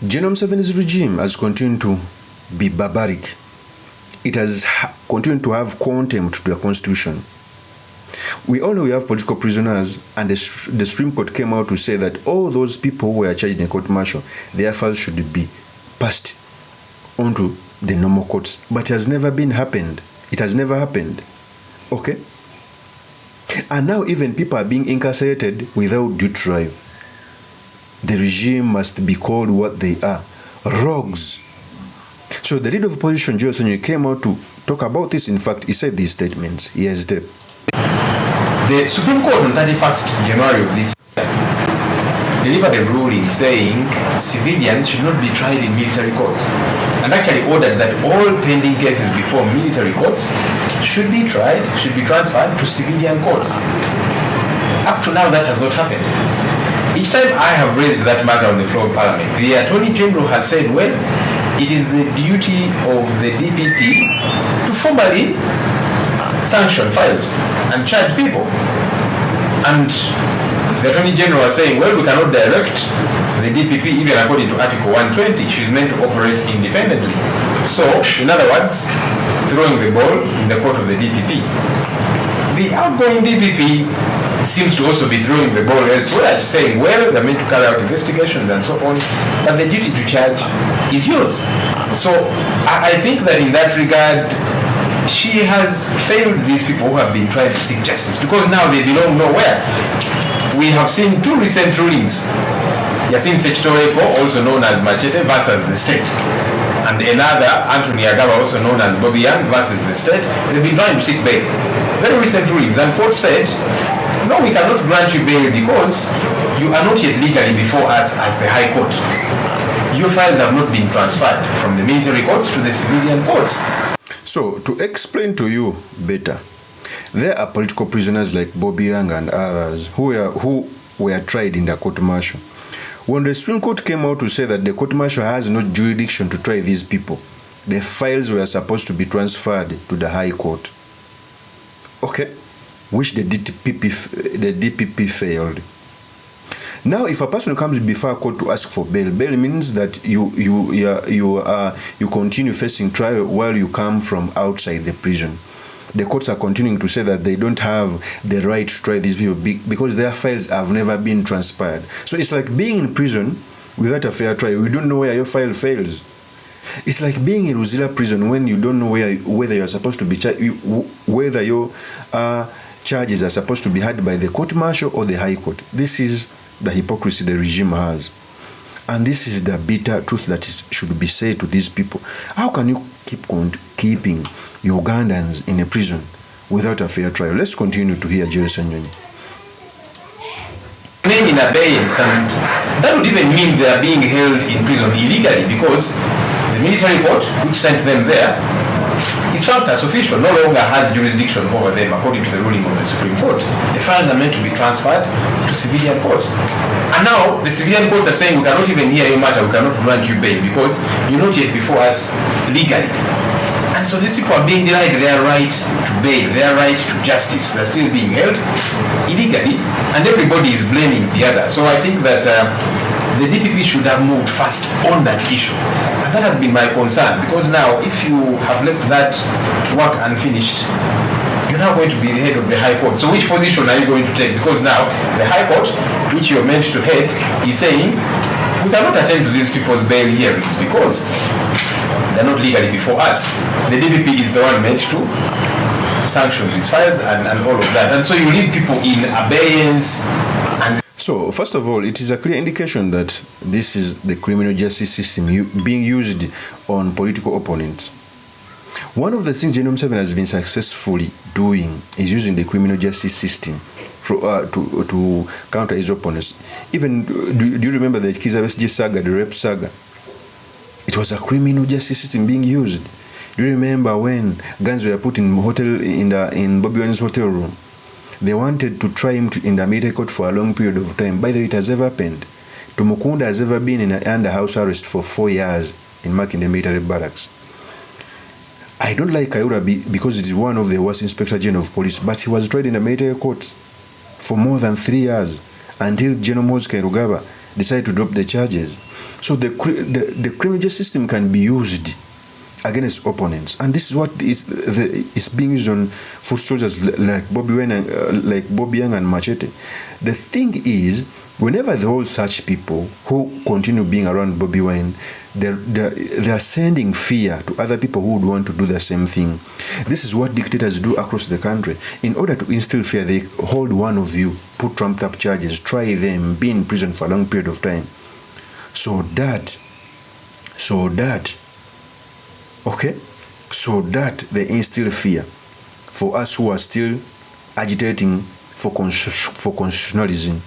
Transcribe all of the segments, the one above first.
General Museveni's regime has continued to be barbaric. It has continued to have contempt to the constitution. We all know we have political prisoners, and the Supreme Court came out to say that all those people who were charged in a court martial, their files should be passed onto the normal courts. But it has never happened. It has never happened. Okay? And now even people are being incarcerated without due trial. The regime must be called what they are, rogues. So the leader of opposition, Judicial, came out to talk about this. In fact, he said these statements. Here's them. The Supreme Court on 31st January of this year delivered a ruling saying civilians should not be tried in military courts, and actually ordered that all pending cases before military courts should be transferred to civilian courts. Up to now, that has not happened. Each time I have raised that matter on the floor of Parliament, the Attorney General has said, well, it is the duty of the DPP to formally sanction files and charge people. And the Attorney General was saying, well, we cannot direct the DPP, even according to Article 120, she's meant to operate independently. So, in other words, throwing the ball in the court of the DPP. The outgoing DPP seems to also be throwing the ball elsewhere, saying, well, they're meant to carry out investigations and so on, but the duty to charge is yours. So I think that in that regard, she has failed these people who have been trying to seek justice, because now they belong nowhere. We have seen two recent rulings. Yasin Sechitoreko, also known as Machete, versus the state. And another, Anthony Agaba, also known as BOBI versus the state. They've been trying to seek bail. Very recent rulings. And court said, no, we cannot grant you bail because you are not yet legally before us as the High Court. Your files have not been transferred from the military courts to the civilian courts. So, to explain to you better, there are political prisoners like BOBI and others who were tried in the court martial. When the Supreme Court came out to say that the court martial has no jurisdiction to try these people, the files were supposed to be transferred to the High Court. Okay? Which the DPP failed. Now, if a person comes before a court to ask for bail, bail means that you continue facing trial while you come from outside the prison. The courts are continuing to say that they don't have the right to try these people because their files have never been transferred. So it's like being in prison without a fair trial. You don't know where your file fails. It's like being in Ruzilla prison when you don't know whether you're supposed to be whether your charges are supposed to be heard by the court martial or the High Court. This is the hypocrisy the regime has. And this is the bitter truth that should be said to these people. How can you keep keeping Ugandans in a prison without a fair trial? Let's continue to hear Judicial. In abeyance, and that would even mean they are being held in prison illegally, because the military court, which sent them there, is found as official, no longer has jurisdiction over them according to the ruling of the Supreme Court. The files are meant to be transferred to civilian courts. And now the civilian courts are saying we cannot even hear your matter, we cannot grant you bail because you're not yet before us legally. And so these people are being denied their right to bail, their right to justice. They're still being held illegally, and everybody is blaming the other. So I think that the DPP should have moved fast on that issue. And that has been my concern, because now if you have left that work unfinished, you're now going to be the head of the High Court. So which position are you going to take? Because now the High Court, which you're meant to head, is saying we cannot attend to these people's bail hearings because they're not legally before us. The DPP is the one meant to sanction these files and all of that. And so you leave people in abeyance. And so, first of all, it is a clear indication that this is the criminal justice system being used on political opponents. One of the things General Museveni has been successfully doing is using the criminal justice system to counter his opponents. Even, do you remember the Kizabesji saga, the rape saga? It was a criminal justice system being used. Do you remember when guns were put in BOBI Wine's hotel room? They wanted to try him in the military court for a long period of time. By the way, it has ever happened. Tumukunda has ever been under house arrest for 4 years in Makinde military barracks. I don't like Kayura because it is one of the worst Inspector General of Police, but he was tried in the military courts for more than 3 years until General Moses Kainerugaba decide to drop the charges. So the criminal justice system can be used against opponents, and this is what is being used on foot soldiers like Bobi Wine and Machete. The thing is, whenever they hold such people who continue being around Bobi Wine, they are sending fear to other people who would want to do the same thing. This is what dictators do across the country. In order to instill fear, they hold one of you, put trumped up charges, try them, be in prison for a long period of time. So that they instill fear for us who are still agitating for constitutionalism.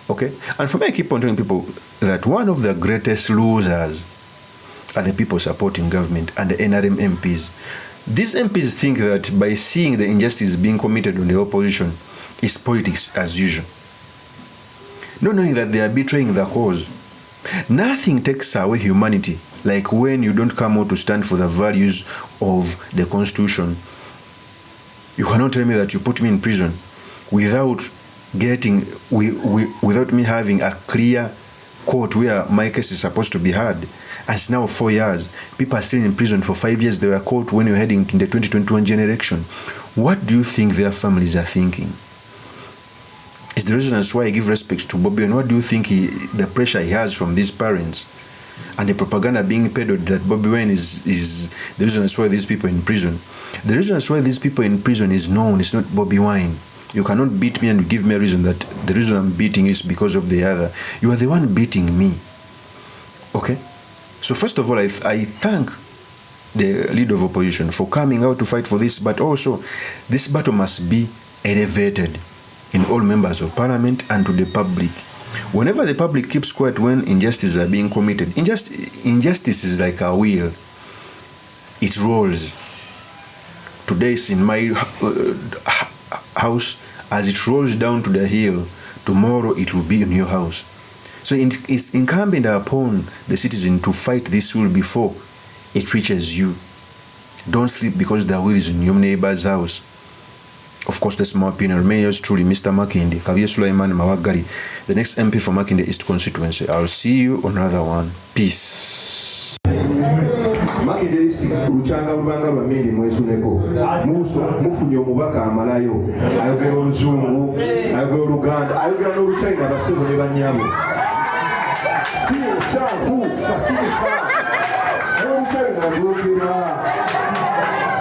Okay? And for me, I keep on telling people that one of the greatest losers are the people supporting government and the NRM MPs. These MPs think that by seeing the injustice being committed on the opposition is politics as usual, not knowing that they are betraying the cause. Nothing takes away humanity like when you don't come out to stand for the values of the Constitution. You cannot tell me that you put me in prison without me having a clear court where my case is supposed to be heard. And it's now 4 years. People are still in prison for 5 years. They were caught when we were heading to the 2021 general election. What do you think their families are thinking? It's the reason that's why I give respect to Bobi. And what do you think the pressure he has from these parents and the propaganda being peddled that Bobi Wine is the reason that's why these people are in prison? The reason that's why these people are in prison is known. It's not Bobi Wine. You cannot beat me and give me a reason that the reason I'm beating is because of the other. You are the one beating me. Okay? So first of all, I thank the leader of opposition for coming out to fight for this, but also this battle must be elevated in all members of parliament and to the public. Whenever the public keeps quiet when injustices are being committed, injustice is like a wheel. It rolls. Today it's in my house. As it rolls down to the hill, tomorrow it will be in your house. So it's incumbent upon the citizen to fight this wheel before it reaches you. Don't sleep because the wheel is in your neighbor's house. Of course, that's my opinion. Remain yours truly, Mr. Makinde, Kaviye Sulaiman Mawagali, the next MP for Makinde East constituency. I'll see you on another one. Peace. Makinde East, Luchanga Lubanga Bamindi Mwesuneko, Mufunyo Mubaka Amalayo, ayogera Oluzungu, ayogera Oluganda, ayogera n'Oluchina basebo ne bannyamu. Si shahu, fasilifa. Oluganda lwogera.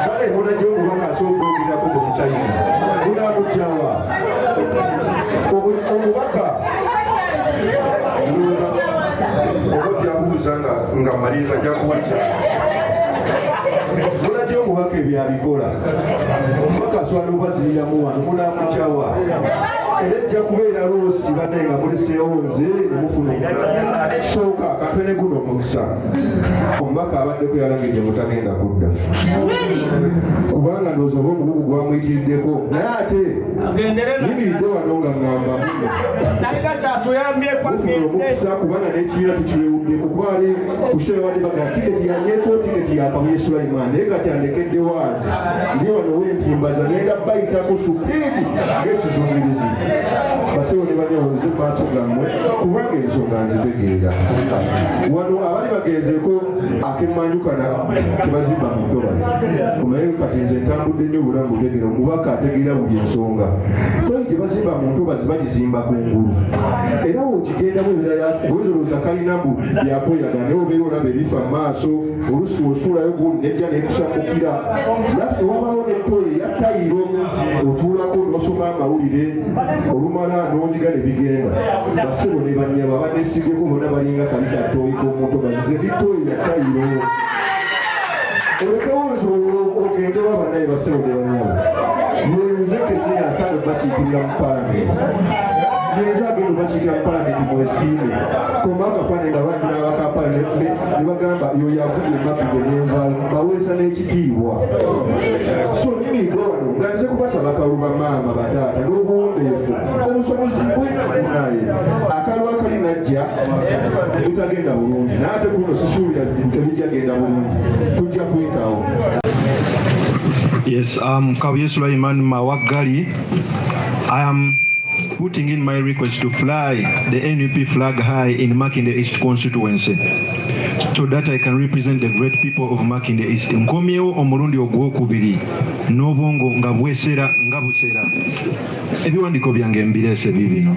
Bale muna jongo baka soogera ko mu China. Muna mujawa. Omubaka. Obodde abuuzanga nga maliriza ajja kuwajja. Mulajja omubaka ebyabikola. Omubaka aswala obaziriramu wano munamukyawa. Era ejja kubeera loosi banne nga muleseewo nze nemufuna omulala. Sooka akatwene guno omukisa. Omubaka abaddeko yalagidde mutagenda kudda. Kubanga ndowooza oba omugugu gwamuyitiriddeko. Naye ate yimiridde wano nga ŋŋamba mufuna omukisa kubanga n'ekibiina tukiwewudde kukwali kushitera wali baga tiketi yanyeeko tiketi ya Kaviye Sulaiman naye kati andekedde waazi ndi wano w'entimbaza nenda bayitako supiidi ng'ekizungirizi basewo ne banyawoze maaso gammwe kubanga ensonga nzitegeera wano abali bagenzeeko akemmanjukana tebazimba mu ntobazi kumaye kati nze ntambudde nnyo obulamu butegeera omubaka ategeera buli ensonga kwayo gye bazimba mu ntobazi bagizimba ku ngulu era wokigendamu ebirala bwezolooza kalinambu yakweyagala naye obeera olaba ebifa mu maaso olusi osuulayo gundi nejja nekusakukira lati obawo nettoyi eya tayiro otuulako nosoma amawulire olumala n'ondiga ne bigenda basebo ne bannyaba banesigeko bonna balinga kali kattoyi k'omuntu bazize bittoyi ya tayiro olekewoozi ogende wa bannaye basebo ne bannyaba yenze kennyini asaana bakiikirira mu palamenti yenze agenda bakiikira mu palamenti mwesiime koma akafane nga bantu n'abakapale ne bagamba yo yavudde Makinde n'envaalo baweesa n'ekitiibwa so nyimiridde wano nga nze kubasaba kaluba maama bataata n'obuwombeefu obusobozi bwenakunaye akalwa akali najja tutagenda bulungi naye ate kuno sisuubira tebijjagenda bulungi tujja kwetaawo. Yes, Kaviye Sulaiman Mawagali. I am putting in my request to fly the NUP flag high in Makinde East constituency, so that I can represent the great people of Makinde East. Nkomyewo omulundi ogwokubiri n'obwongo nga bwesera nga busera ebiwandiiko byange mbirese bibino.